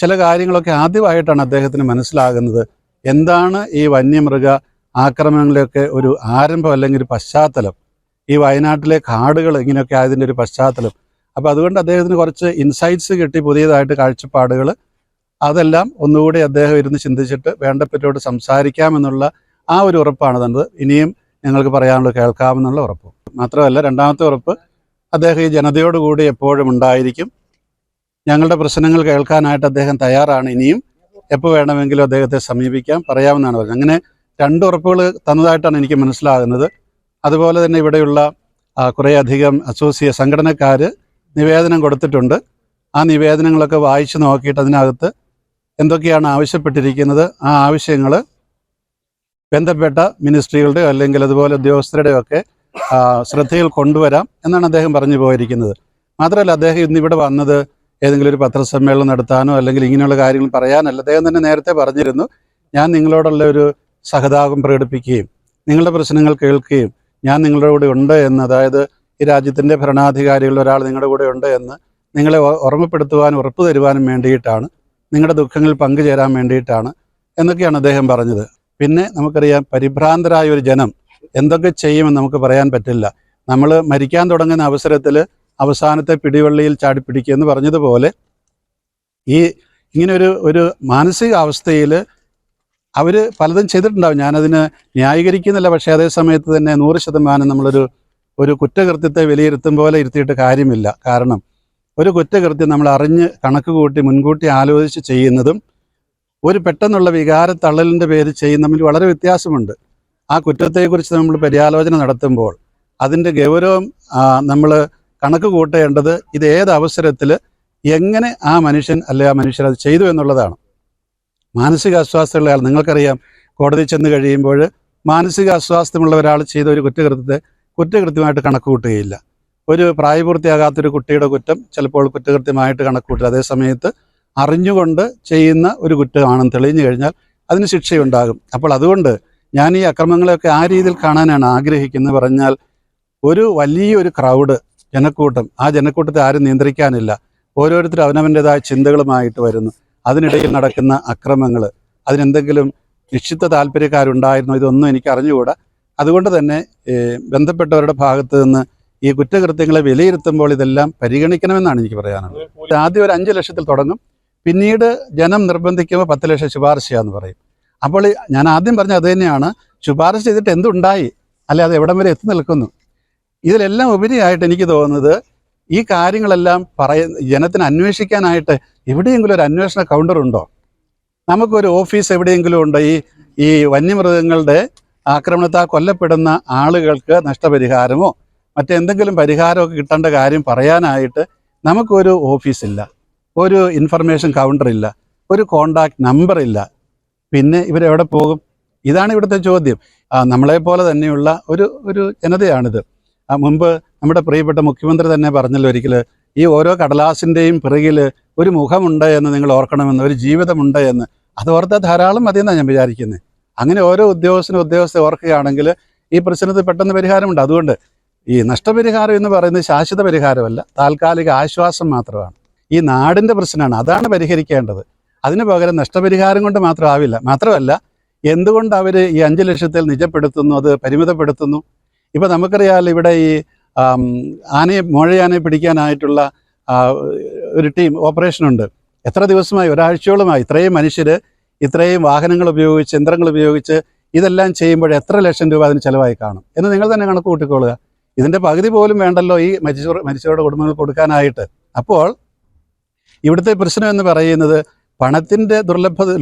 ചില കാര്യങ്ങളൊക്കെ ആദ്യമായിട്ടാണ് അദ്ദേഹത്തിന് മനസ്സിലാകുന്നത്. എന്താണ് ഈ വന്യമൃഗ ആക്രമണങ്ങളിലൊക്കെ ഒരു ആരംഭം അല്ലെങ്കിൽ ഒരു പശ്ചാത്തലം, ഈ വയനാട്ടിലെ കാടുകൾ ഇങ്ങനെയൊക്കെ ആയതിൻ്റെ ഒരു പശ്ചാത്തലം. അപ്പോൾ അതുകൊണ്ട് അദ്ദേഹത്തിന് കുറച്ച് ഇൻസൈറ്റ്സ് കിട്ടി, പുതിയതായിട്ട് കാഴ്ചപ്പാടുകൾ. അതെല്ലാം ഒന്നുകൂടി അദ്ദേഹം ഇരുന്ന് ചിന്തിച്ചിട്ട് വേണ്ടപ്പെട്ടവരോട് സംസാരിക്കാമെന്നുള്ള ആ ഒരു ഉറപ്പാണ് തന്നത്. ഇനിയും ഞങ്ങൾക്ക് പറയാനുള്ളത് കേൾക്കാമെന്നുള്ള ഉറപ്പ്. മാത്രമല്ല, രണ്ടാമത്തെ ഉറപ്പ്, അദ്ദേഹം ഈ ജനതയോടുകൂടി എപ്പോഴും ഉണ്ടായിരിക്കും. ഞങ്ങളുടെ പ്രശ്നങ്ങൾ കേൾക്കാനായിട്ട് അദ്ദേഹം തയ്യാറാണ്. ഇനിയും എപ്പോൾ വേണമെങ്കിലും അദ്ദേഹത്തെ സമീപിക്കാം, പറയാമെന്നാണ് പറഞ്ഞത്. അങ്ങനെ 2 ഉറപ്പുകൾ തന്നതായിട്ടാണ് എനിക്ക് മനസ്സിലാകുന്നത്. അതുപോലെ തന്നെ ഇവിടെയുള്ള കുറേയധികം സംഘടനക്കാർ നിവേദനം കൊടുത്തിട്ടുണ്ട്. ആ നിവേദനങ്ങളൊക്കെ വായിച്ചു നോക്കിയിട്ട് അതിനകത്ത് എന്തൊക്കെയാണ് ആവശ്യപ്പെട്ടിരിക്കുന്നത്, ആ ആവശ്യങ്ങൾ ബന്ധപ്പെട്ട മിനിസ്ട്രികളുടെയോ അല്ലെങ്കിൽ അതുപോലെ ഉദ്യോഗസ്ഥരുടെയോ ഒക്കെ ശ്രദ്ധയിൽ കൊണ്ടുവരാം എന്നാണ് അദ്ദേഹം പറഞ്ഞു പോയിരിക്കുന്നത്. മാത്രമല്ല, അദ്ദേഹം ഇന്നിവിടെ വന്നത് ഏതെങ്കിലും ഒരു പത്രസമ്മേളനം നടത്താനോ അല്ലെങ്കിൽ ഇങ്ങനെയുള്ള കാര്യങ്ങൾ പറയാനല്ല. അദ്ദേഹം തന്നെ നേരത്തെ പറഞ്ഞിരുന്നു, ഞാൻ നിങ്ങളോടുള്ള ഒരു സഹതാപം പ്രകടിപ്പിക്കുകയും നിങ്ങളുടെ പ്രശ്നങ്ങൾ കേൾക്കുകയും ഞാൻ നിങ്ങളുടെ കൂടെ ഉണ്ട് എന്ന്, അതായത് ഈ രാജ്യത്തിൻ്റെ ഭരണാധികാരികളിൽ ഒരാൾ നിങ്ങളുടെ കൂടെ ഉണ്ട് എന്ന് നിങ്ങളെ ഓർമ്മപ്പെടുത്തുവാനും ഉറപ്പ് തരുവാനും വേണ്ടിയിട്ടാണ്, നിങ്ങളുടെ ദുഃഖങ്ങളിൽ പങ്കുചേരാൻ വേണ്ടിയിട്ടാണ് എന്നൊക്കെയാണ് അദ്ദേഹം പറഞ്ഞത്. പിന്നെ നമുക്കറിയാം, പരിഭ്രാന്തരായ ഒരു ജനം എന്തൊക്കെ ചെയ്യുമെന്ന് നമുക്ക് പറയാൻ പറ്റില്ല. നമ്മൾ മരിക്കാൻ തുടങ്ങുന്ന അവസരത്തിൽ അവസാനത്തെ പിടിവള്ളിയിൽ ചാടിപ്പിടിക്കുക പറഞ്ഞതുപോലെ ഈ ഇങ്ങനെ ഒരു മാനസിക അവസ്ഥയിൽ അവർ പലതും ചെയ്തിട്ടുണ്ടാവും. ഞാനതിന് ന്യായീകരിക്കുന്നില്ല. പക്ഷേ അതേ സമയത്ത് തന്നെ 100% നമ്മളൊരു കുറ്റകൃത്യത്തെ വിലയിരുത്തും പോലെ ഇരുത്തിയിട്ട് കാര്യമില്ല. കാരണം ഒരു കുറ്റകൃത്യം നമ്മൾ അറിഞ്ഞ് കണക്ക് കൂട്ടി മുൻകൂട്ടി ആലോചിച്ച് ചെയ്യുന്നതും ഒരു പെട്ടെന്നുള്ള വികാരത്തള്ളലിൻ്റെ പേര് ചെയ്യുന്ന തമ്മിൽ വളരെ വ്യത്യാസമുണ്ട്. ആ കുറ്റത്തെക്കുറിച്ച് നമ്മൾ പര്യാലോചന നടത്തുമ്പോൾ അതിൻ്റെ ഗൗരവം നമ്മൾ കണക്ക് കൂട്ടേണ്ടത് ഇത് ഏത് അവസരത്തിൽ എങ്ങനെ ആ മനുഷ്യൻ അല്ലെ ആ മനുഷ്യർ അത് ചെയ്തു എന്നുള്ളതാണ്. മാനസിക അസ്വാസ്ഥ്യമുള്ള ആൾ, നിങ്ങൾക്കറിയാം, കോടതി ചെന്ന് കഴിയുമ്പോൾ മാനസിക അസ്വാസ്ഥ്യമുള്ള ഒരാൾ ചെയ്ത ഒരു കുറ്റകൃത്യത്തെ കുറ്റകൃത്യമായിട്ട് കണക്ക് കൂട്ടുകയില്ല. ഒരു പ്രായപൂർത്തിയാകാത്തൊരു കുട്ടിയുടെ കുറ്റം ചിലപ്പോൾ കുറ്റകൃത്യമായിട്ട് കണക്ക് കൂട്ടില്ല. അതേസമയത്ത് അറിഞ്ഞുകൊണ്ട് ചെയ്യുന്ന ഒരു കുറ്റമാണെന്ന് തെളിഞ്ഞു കഴിഞ്ഞാൽ അതിന് ശിക്ഷയുണ്ടാകും. അപ്പോൾ അതുകൊണ്ട് ഞാൻ ഈ അക്രമങ്ങളെയൊക്കെ ആ രീതിയിൽ കാണാനാണ് ആഗ്രഹിക്കുന്നത്. പറഞ്ഞാൽ ഒരു വലിയൊരു ക്രൗഡ്, ജനക്കൂട്ടം, ആ ജനക്കൂട്ടത്തെ ആരും നിയന്ത്രിക്കാനില്ല. ഓരോരുത്തരും അവനവൻ്റെതായ ചിന്തകളുമായിട്ട് വരുന്നു. അതിനിടയിൽ നടക്കുന്ന അക്രമങ്ങൾ, അതിനെന്തെങ്കിലും നിശ്ചിത താല്പര്യക്കാരുണ്ടായിരുന്നോ, ഇതൊന്നും എനിക്ക് അറിഞ്ഞുകൂടാ. അതുകൊണ്ട് തന്നെ ബന്ധപ്പെട്ടവരുടെ ഭാഗത്ത് നിന്ന് ഈ കുറ്റകൃത്യങ്ങളെ വിലയിരുത്തുമ്പോൾ ഇതെല്ലാം പരിഗണിക്കണമെന്നാണ് എനിക്ക് പറയാനുള്ളത്. ആദ്യം ഒരു 5 ലക്ഷത്തിൽ തുടങ്ങും, പിന്നീട് ജനം നിർബന്ധിക്കുമ്പോൾ 10 ലക്ഷം ശുപാർശയാന്ന് പറയും. അപ്പോൾ ഞാൻ ആദ്യം പറഞ്ഞ അത് തന്നെയാണ്, ശുപാർശ ചെയ്തിട്ട് എന്തുണ്ടായി, അല്ലെ അത് എവിടം വരെ എത്തി നിൽക്കുന്നു. ഇതിലെല്ലാം ഉപരിയായിട്ട് എനിക്ക് തോന്നുന്നത് ഈ കാര്യങ്ങളെല്ലാം ജനത്തിന് അന്വേഷിക്കാനായിട്ട് എവിടെയെങ്കിലും ഒരു അന്വേഷണ കൗണ്ടർ ഉണ്ടോ? നമുക്കൊരു ഓഫീസ് എവിടെയെങ്കിലും ഉണ്ടോ? ഈ വന്യമൃഗങ്ങളുടെ ആക്രമണത്താൽ കൊല്ലപ്പെടുന്ന ആളുകൾക്ക് നഷ്ടപരിഹാരമോ മറ്റെന്തെങ്കിലും പരിഹാരമൊക്കെ കിട്ടേണ്ട കാര്യം പറയാനായിട്ട് നമുക്കൊരു ഓഫീസില്ല, ഒരു ഇൻഫർമേഷൻ കൗണ്ടറില്ല, ഒരു കോണ്ടാക്ട് നമ്പർ ഇല്ല. പിന്നെ ഇവരെവിടെ പോകും? ഇതാണ് ഇവിടുത്തെ ചോദ്യം. നമ്മളെപ്പോലെ തന്നെയുള്ള ഒരു ജനതയാണിത്. മുമ്പ് നമ്മുടെ പ്രിയപ്പെട്ട മുഖ്യമന്ത്രി തന്നെ പറഞ്ഞല്ലോ ഒരിക്കൽ, ഈ ഓരോ കടലാസിൻ്റെയും പിറകിൽ ഒരു മുഖമുണ്ട് എന്ന് നിങ്ങൾ ഓർക്കണമെന്ന്, ഒരു ജീവിതമുണ്ട് എന്ന്. അത് ഓർത്താൽ ധാരാളം മതിയെന്നാണ് ഞാൻ വിചാരിക്കുന്നത്. അങ്ങനെ ഓരോ ഉദ്യോഗസ്ഥ ഓർക്കുകയാണെങ്കിൽ ഈ പ്രശ്നത്തിൽ പെട്ടെന്ന് പരിഹാരമുണ്ട്. അതുകൊണ്ട് ഈ നഷ്ടപരിഹാരം എന്ന് പറയുന്നത് ശാശ്വത പരിഹാരമല്ല, താൽക്കാലിക ആശ്വാസം മാത്രമാണ്. ഈ നാടിൻ്റെ പ്രശ്നമാണ്, അതാണ് പരിഹരിക്കേണ്ടത്. അതിന് പകരം നഷ്ടപരിഹാരം കൊണ്ട് മാത്രമാവില്ല. മാത്രമല്ല, എന്തുകൊണ്ട് അവർ ഈ 5 ലക്ഷത്തിൽ നിജപ്പെടുത്തുന്നു, അത് പരിമിതപ്പെടുത്തുന്നു? ഇപ്പോൾ നമുക്കറിയാമല്ലോ, ഇവിടെ ഈ മോഴയാനയെ പിടിക്കാനായിട്ടുള്ള ഒരു ടീം ഓപ്പറേഷനുണ്ട്. എത്ര ദിവസമായി? ഒരാഴ്ചയോളമായി. ഇത്രയും മനുഷ്യർ ഇത്രയും വാഹനങ്ങൾ ഉപയോഗിച്ച്, യന്ത്രങ്ങൾ ഉപയോഗിച്ച് ഇതെല്ലാം ചെയ്യുമ്പോൾ എത്ര ലക്ഷം രൂപ അതിന് ചിലവായി കാണും എന്ന് നിങ്ങൾ തന്നെ കണക്ക് കൂട്ടിക്കൊള്ളുക. ഇതിൻ്റെ പകുതി പോലും വേണ്ടല്ലോ ഈ മരിച്ചവരുടെ കുടുംബങ്ങൾ കൊടുക്കാനായിട്ട്. അപ്പോൾ ഇവിടുത്തെ പ്രശ്നം എന്ന് പറയുന്നത് പണത്തിൻ്റെ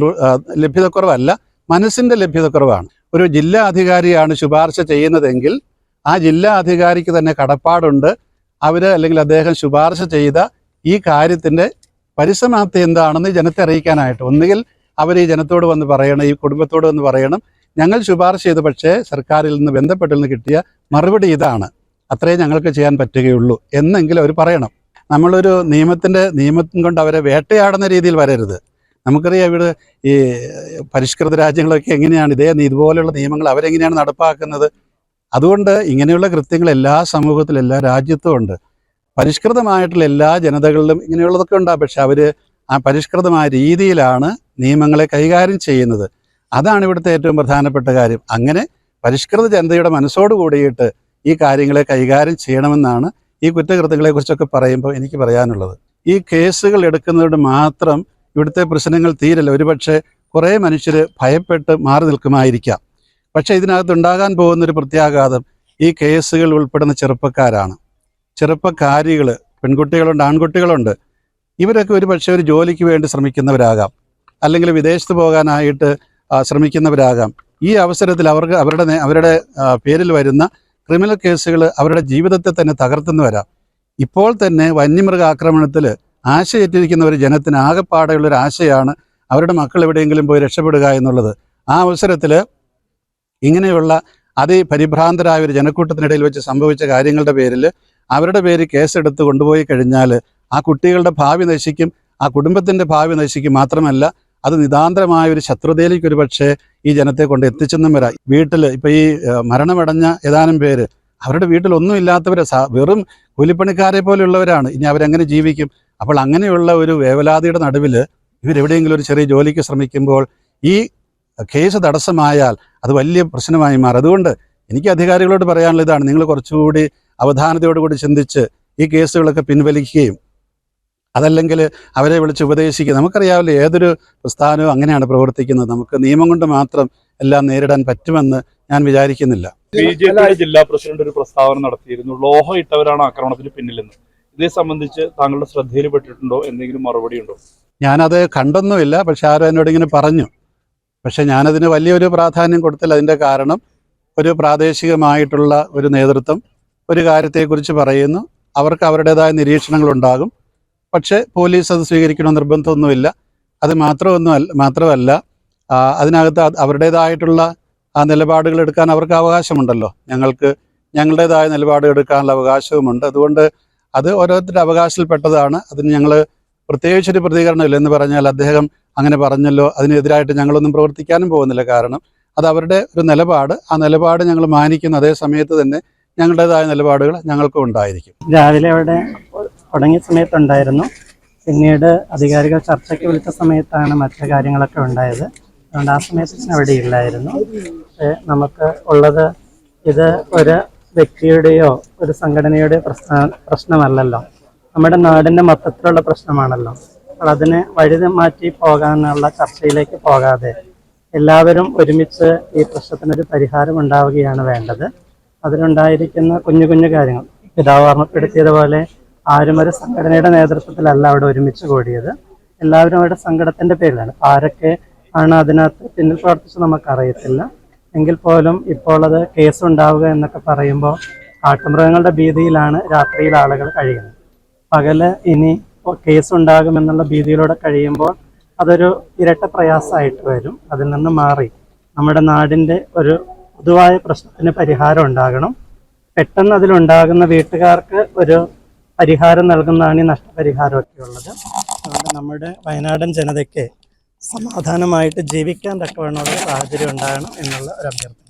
ലഭ്യതക്കുറവല്ല, മനസ്സിൻ്റെ ലഭ്യതക്കുറവാണ്. ഒരു ജില്ലാ അധികാരിയാണ് ശുപാർശ ചെയ്യുന്നതെങ്കിൽ ആ ജില്ലാ അധികാരിക്ക് തന്നെ കടപ്പാടുണ്ട്. അല്ലെങ്കിൽ അദ്ദേഹം ശുപാർശ ചെയ്ത ഈ കാര്യത്തിൻ്റെ പരിസമാപ്തി എന്താണെന്ന് ജനത്തെ അറിയിക്കാനായിട്ട്. ഒന്നുകിൽ അവർ ഈ ജനത്തോട് വന്ന് പറയണം, ഈ കുടുംബത്തോട് വന്ന് പറയണം, ഞങ്ങൾ ശുപാർശ ചെയ്തു, പക്ഷേ സർക്കാരിൽ നിന്ന് ബന്ധപ്പെട്ടിൽ നിന്ന് കിട്ടിയ മറുപടി ഇതാണ്, അത്രേ ഞങ്ങൾക്ക് ചെയ്യാൻ പറ്റുകയുള്ളൂ എന്നെങ്കിലും അവർ പറയണം. നമ്മളൊരു നിയമം കൊണ്ട് അവരെ വേട്ടയാടുന്ന രീതിയിൽ വരരുത്. നമുക്കറിയാം ഇവിടെ ഈ പരിഷ്കൃത രാജ്യങ്ങളൊക്കെ എങ്ങനെയാണ് ഇതുപോലെയുള്ള നിയമങ്ങൾ അവരെങ്ങനെയാണ് നടപ്പാക്കുന്നത്. അതുകൊണ്ട് ഇങ്ങനെയുള്ള കൃത്യങ്ങൾ എല്ലാ സമൂഹത്തിലും എല്ലാ രാജ്യത്തും ഉണ്ട്. പരിഷ്കൃതമായിട്ടുള്ള എല്ലാ ജനതകളിലും ഇങ്ങനെയുള്ളതൊക്കെ ഉണ്ടാകും. പക്ഷെ അവർ ആ പരിഷ്കൃതമായ രീതിയിലാണ് നിയമങ്ങളെ കൈകാര്യം ചെയ്യുന്നത്. അതാണ് ഇവിടുത്തെ ഏറ്റവും പ്രധാനപ്പെട്ട കാര്യം. അങ്ങനെ പരിഷ്കൃത ജനതയുടെ മനസ്സോട് കൂടിയിട്ട് ഈ കാര്യങ്ങളെ കൈകാര്യം ചെയ്യണമെന്നാണ് ഈ കുറ്റകൃത്യങ്ങളെക്കുറിച്ചൊക്കെ പറയുമ്പോൾ എനിക്ക് പറയാനുള്ളത്. ഈ കേസുകൾ എടുക്കുന്നതുകൊണ്ട് മാത്രം ഇവിടുത്തെ പ്രശ്നങ്ങൾ തീരില്ല. ഒരുപക്ഷെ കുറേ മനുഷ്യർ ഭയപ്പെട്ട് മാറി നിൽക്കുമായിരിക്കാം. പക്ഷേ ഇതിനകത്തുണ്ടാകാൻ പോകുന്നൊരു പ്രത്യാഘാതം ഈ കേസുകൾ ഉൾപ്പെടുന്ന ചെറുപ്പക്കാരാണ്, ചെറുപ്പക്കാരികൾ, പെൺകുട്ടികളുണ്ട്, ആൺകുട്ടികളുണ്ട്. ഇവരൊക്കെ ഒരുപക്ഷെ ഒരു ജോലിക്ക് വേണ്ടി ശ്രമിക്കുന്നവരാകാം, അല്ലെങ്കിൽ വിദേശത്ത് പോകാനായിട്ട് ശ്രമിക്കുന്നവരാകാം. ഈ അവസരത്തിൽ അവരുടെ പേരിൽ വരുന്ന ക്രിമിനൽ കേസുകൾ അവരുടെ ജീവിതത്തെ തന്നെ തകർത്തുന്നു വരാം. ഇപ്പോൾ തന്നെ വന്യമൃഗ ആക്രമണത്തിൽ ആശയേറ്റിരിക്കുന്ന ഒരു ജനത്തിന് ആകെപ്പാടെയുള്ളൊരു ആശയാണ് അവരുടെ മക്കൾ എവിടെയെങ്കിലും പോയി രക്ഷപ്പെടുക എന്നുള്ളത്. ആ അവസരത്തിൽ ഇങ്ങനെയുള്ള അതിപരിഭ്രാന്തരായ ഒരു ജനക്കൂട്ടത്തിനിടയിൽ വെച്ച് സംഭവിച്ച കാര്യങ്ങളുടെ പേരിൽ അവരുടെ പേര് കേസെടുത്ത് കൊണ്ടുപോയി കഴിഞ്ഞാൽ ആ കുട്ടികളുടെ ഭാവി നശിക്കും, ആ കുടുംബത്തിൻ്റെ ഭാവി നശിക്കും. മാത്രമല്ല അത് നിതാന്തരമായ ഒരു ശത്രുതയിലേക്ക് ഒരു പക്ഷേ ഈ ജനത്തെ കൊണ്ട് എത്തിച്ചെന്നും വരാം. വീട്ടിൽ ഇപ്പോൾ ഈ മരണമടഞ്ഞ ഏതാനും പേര് അവരുടെ വീട്ടിലൊന്നും ഇല്ലാത്തവരെ, വെറും കൂലിപ്പണിക്കാരെ പോലെയുള്ളവരാണ്. ഇനി അവരെങ്ങനെ ജീവിക്കും? അപ്പോൾ അങ്ങനെയുള്ള ഒരു വേവലാതിയുടെ നടുവിൽ ഇവരെവിടെയെങ്കിലും ഒരു ചെറിയ ജോലിക്ക് ശ്രമിക്കുമ്പോൾ ഈ കേസ് തടസ്സമായാൽ അത് വലിയ പ്രശ്നമായി മാറും. അതുകൊണ്ട് എനിക്ക് അധികാരികളോട് പറയാനുള്ള ഇതാണ്, നിങ്ങൾ കുറച്ചുകൂടി അവധാനതയോടുകൂടി ചിന്തിച്ച് ഈ കേസുകളൊക്കെ പിൻവലിക്കുകയും അതല്ലെങ്കിൽ അവരെ വിളിച്ച് ഉപദേശിക്കുക. നമുക്കറിയാമല്ലോ, ഏതൊരു പ്രസ്ഥാനവും അങ്ങനെയാണ് പ്രവർത്തിക്കുന്നത്. നമുക്ക് നിയമം കൊണ്ട് മാത്രം എല്ലാം നേരിടാൻ പറ്റുമെന്ന് ഞാൻ വിചാരിക്കുന്നില്ല. BJP ജില്ലാ പ്രസിഡന്റ് ഒരു പ്രസ്താവന നടത്തിയിരുന്നു, ലോഹം ഇട്ടവരാണ് ആക്രമണത്തിന് പിന്നിലെന്ന്. ഇതേ സംബന്ധിച്ച് താങ്കളുടെ ശ്രദ്ധയിൽപ്പെട്ടിട്ടുണ്ടോ? എന്തെങ്കിലും മറുപടി ഉണ്ടോ? ഞാനത് കണ്ടൊന്നുമില്ല, പക്ഷെ ആരും എന്നോട് ഇങ്ങനെ പറഞ്ഞു. പക്ഷെ ഞാനതിന് വലിയൊരു പ്രാധാന്യം കൊടുത്തില്ല. അതിൻ്റെ കാരണം ഒരു പ്രാദേശികമായിട്ടുള്ള ഒരു നേതൃത്വം ഒരു കാര്യത്തെക്കുറിച്ച് പറയുന്നു, അവർക്ക് അവരുടേതായ നിരീക്ഷണങ്ങളുണ്ടാകും. പക്ഷേ പോലീസ് അത് സ്വീകരിക്കണമെന്ന് നിർബന്ധമൊന്നുമില്ല. അത് മാത്രമല്ല അതിനകത്ത് അവരുടേതായിട്ടുള്ള ആ നിലപാടുകൾ എടുക്കാൻ അവർക്ക് അവകാശമുണ്ടല്ലോ. ഞങ്ങളുടേതായ നിലപാടുകൾ എടുക്കാനുള്ള അവകാശവുമുണ്ട്. അതുകൊണ്ട് അത് ഓരോരുത്തരുടെ അവകാശത്തിൽപ്പെട്ടതാണ്. അതിന് ഞങ്ങൾ പ്രത്യേകിച്ചൊരു പ്രതികരണമില്ല. എന്ന് പറഞ്ഞാൽ അദ്ദേഹം അങ്ങനെ പറഞ്ഞല്ലോ, അതിനെതിരായിട്ട് ഞങ്ങളൊന്നും പ്രവർത്തിക്കാനും പോകുന്നില്ല. കാരണം അത് അവരുടെ ഒരു നിലപാട്. ആ നിലപാട് ഞങ്ങൾ മാനിക്കുന്ന അതേ സമയത്ത് തന്നെ ഞങ്ങളുടേതായ നിലപാടുകൾ ഞങ്ങൾക്കും ഉണ്ടായിരിക്കും. രാവിലെ അവിടെ തുടങ്ങിയ സമയത്തുണ്ടായിരുന്നു. പിന്നീട് അധികാരികൾ ചർച്ചയ്ക്ക് വിളിച്ച സമയത്താണ് മറ്റു കാര്യങ്ങളൊക്കെ ഉണ്ടായത്. അതുകൊണ്ട് ആ സമയത്ത് അവിടെ ഇല്ലായിരുന്നു. നമുക്ക് ഉള്ളത് ഇത് ഒരു വ്യക്തിയുടെയോ ഒരു സംഘടനയുടെയോ പ്രശ്നമല്ലല്ലോ, നമ്മുടെ നാടിൻ്റെ മൊത്തത്തിലുള്ള പ്രശ്നമാണല്ലോ. അപ്പോൾ അതിനെ വഴി മാറ്റി പോകാനുള്ള ചർച്ചയിലേക്ക് പോകാതെ എല്ലാവരും ഒരുമിച്ച് ഈ പ്രശ്നത്തിനൊരു പരിഹാരം ഉണ്ടാവുകയാണ് വേണ്ടത്. അതിലുണ്ടായിരിക്കുന്ന കുഞ്ഞു കുഞ്ഞു കാര്യങ്ങൾ പിതാവ് ഓർമ്മപ്പെടുത്തിയതുപോലെ ആരും ഒരു സംഘടനയുടെ നേതൃത്വത്തിലല്ല അവിടെ ഒരുമിച്ച് കൂടിയത്. എല്ലാവരും അവരുടെ സങ്കടത്തിൻ്റെ പേരിലാണ്. ആരൊക്കെ ആണ് അതിനകത്ത് പിന്നിൽ പ്രവർത്തിച്ച് നമുക്കറിയത്തില്ല. എങ്കിൽ പോലും ഇപ്പോൾ അത് കേസുണ്ടാവുക എന്നൊക്കെ പറയുമ്പോൾ കാട്ടുമൃഗങ്ങളുടെ ഭീതിയിലാണ് രാത്രിയിൽ ആളുകൾ കഴിയുന്നത്. പകല് ഇനി കേസുണ്ടാകുമെന്നുള്ള ഭീതിയിലൂടെ കഴിയുമ്പോൾ അതൊരു ഇരട്ട പ്രയാസമായിട്ട് വരും. അതിൽ നിന്ന് മാറി നമ്മുടെ നാടിൻ്റെ ഒരു പൊതുവായ പ്രശ്നത്തിന് പരിഹാരം ഉണ്ടാകണം. പെട്ടെന്ന് അതിലുണ്ടാകുന്ന വീട്ടുകാർക്ക് ഒരു പരിഹാരം നൽകുന്നതാണ് ഈ നഷ്ടപരിഹാരമൊക്കെ ഉള്ളത്. അതുകൊണ്ട് നമ്മുടെ വയനാടൻ ജനതയ്ക്ക് സമാധാനമായിട്ട് ജീവിക്കാൻ തക്കവണ്ണമുള്ള സാഹചര്യം ഉണ്ടാകണം എന്നുള്ള ഒരു അഭ്യർത്ഥന.